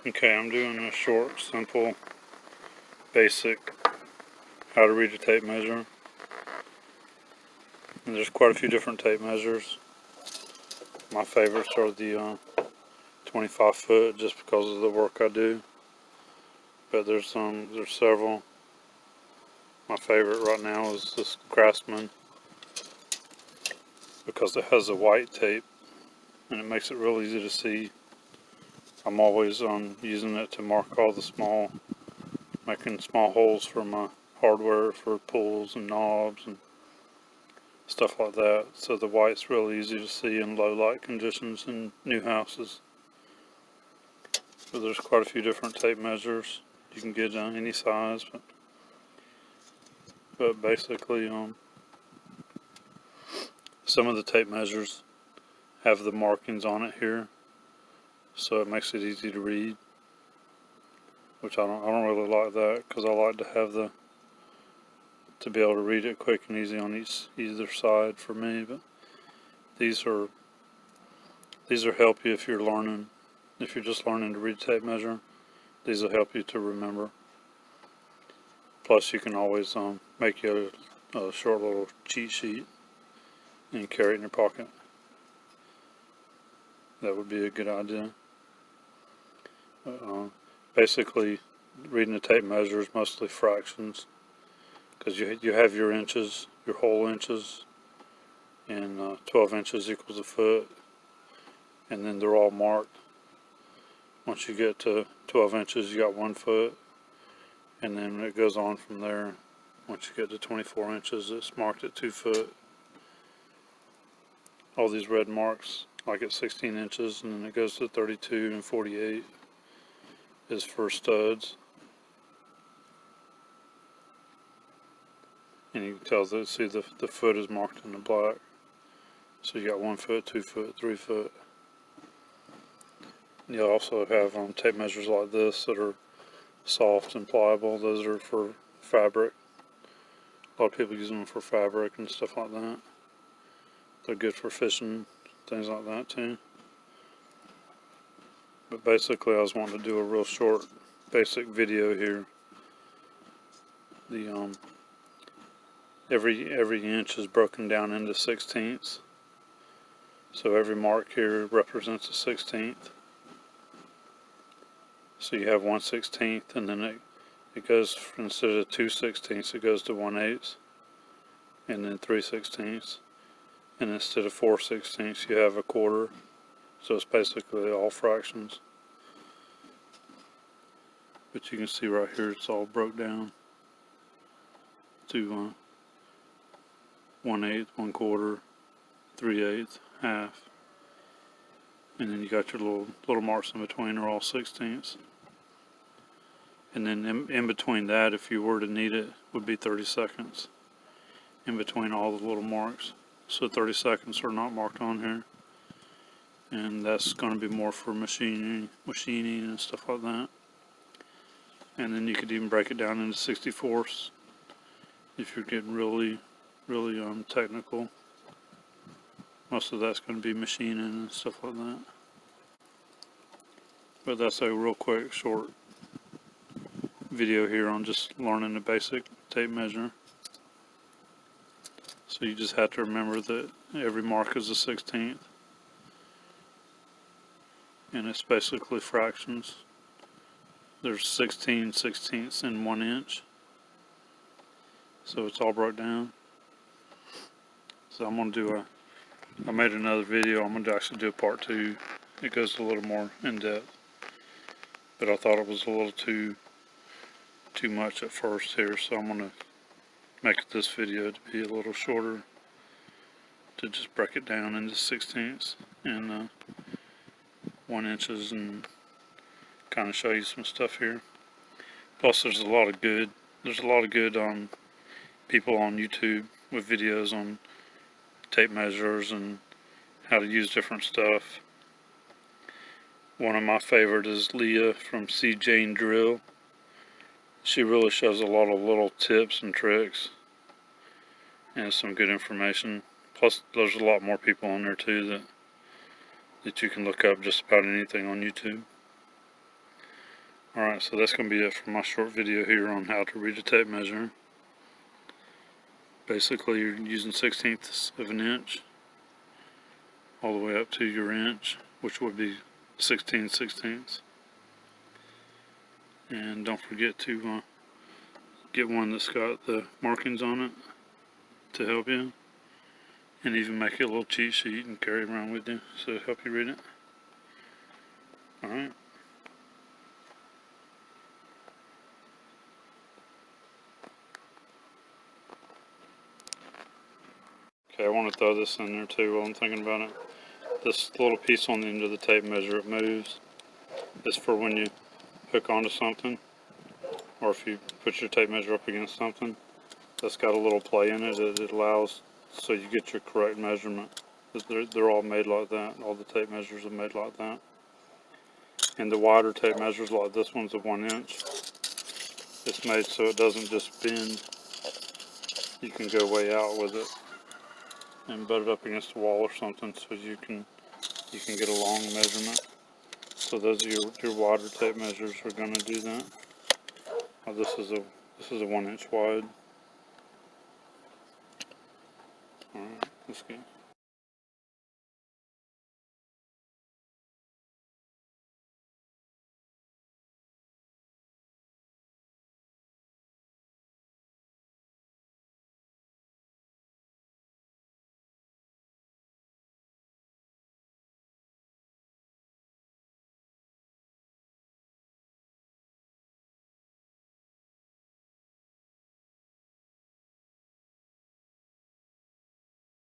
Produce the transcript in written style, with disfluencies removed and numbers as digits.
Okay, I'm doing a short, simple, basic how to read a tape measure. And there's quite a few different tape measures. My favorites are the 25 foot just because of the work I do. But there's several. My favorite right now is this Craftsman because it has a white tape and it makes it real easy to see. I'm always using it to mark all the making small holes for my hardware for pulls and knobs and stuff like that. So the white's real easy to see in low light conditions in new houses. But there's quite a few different tape measures. You can get any size, but basically some of the tape measures have the markings on it here, so it makes it easy to read, which I don't really like that, because I like to have to be able to read it quick and easy on either side for me. But these are help you if you're just learning to read tape measure. These will help you to remember. Plus you can always make you a short little cheat sheet and carry it in your pocket. That would be a good idea. Basically, reading a tape measure is mostly fractions, because you have your inches, your whole inches, and 12 inches equals a foot, and then they're all marked. Once you get to 12 inches, you got 1 foot, and then it goes on from there. Once you get to 24 inches, it's marked at 2 foot. All these red marks, like at 16 inches, and then it goes to 32 and 48, is for studs. And you can tell that, see the foot is marked in the black. So you got 1 foot, 2 foot, 3 foot. You also have tape measures like this that are soft and pliable. Those are for fabric. A lot of people use them for fabric and stuff like that. They're good for fishing, things like that too. But basically I was wanting to do a real short, basic video here. The every inch is broken down into 16ths. So every mark here represents a 16th. So you have 1/16, and then it goes, instead of 2/16, it goes to 1/8, and then 3/16, and instead of 4/16, you have a quarter. So it's basically all fractions. But you can see right here it's all broke down to 1/8, 1/4, 3/8, half, and then you got your little marks in between are all 16ths. And then in between that, if you were to need it, would be 30 seconds in between all the little marks. So 30 seconds are not marked on here, and that's going to be more for machining and stuff like that. And then you could even break it down into 64ths if you're getting really technical. Most of that's going to be machining and stuff like that. But that's a real quick, short video here on just learning the basic tape measure. So you just have to remember that every mark is a 16th, and it's basically fractions. There's 16 16ths in 1 inch, so it's all broke down. So I'm going to I made another video. I'm going to actually do a part 2. It goes a little more in depth, but I thought it was a little too much at first here, so I'm going to make this video to be a little shorter, to just break it down into 16ths and 1 inches and kind of show you some stuff here. Plus there's a lot of good people on YouTube with videos on tape measures and how to use different stuff. One of my favorite is Leah from C. Jane Drill. She really shows a lot of little tips and tricks and some good information. Plus there's a lot more people on there too that you can look up just about anything on YouTube. Alright, so that's going to be it for my short video here on how to read a tape measure. Basically, you're using 1/16 of an inch all the way up to your inch, which would be 16/16. And don't forget to get one that's got the markings on it to help you, and even make a little cheat sheet and carry it around with you so it'll help you read it. Alright. Okay, I want to throw this in there too while I'm thinking about it. This little piece on the end of the tape measure, it moves. It's for when you hook onto something, or if you put your tape measure up against something. That's got a little play in it. It allows so you get your correct measurement. They're all made like that. All the tape measures are made like that. And the wider tape measures, like this one's a 1 inch. It's made so it doesn't just bend. You can go way out with it and butt it up against the wall or something, so you can get a long measurement. So those are your wider tape measures are going to do that. This is a 1 inch wide. All right, let's go.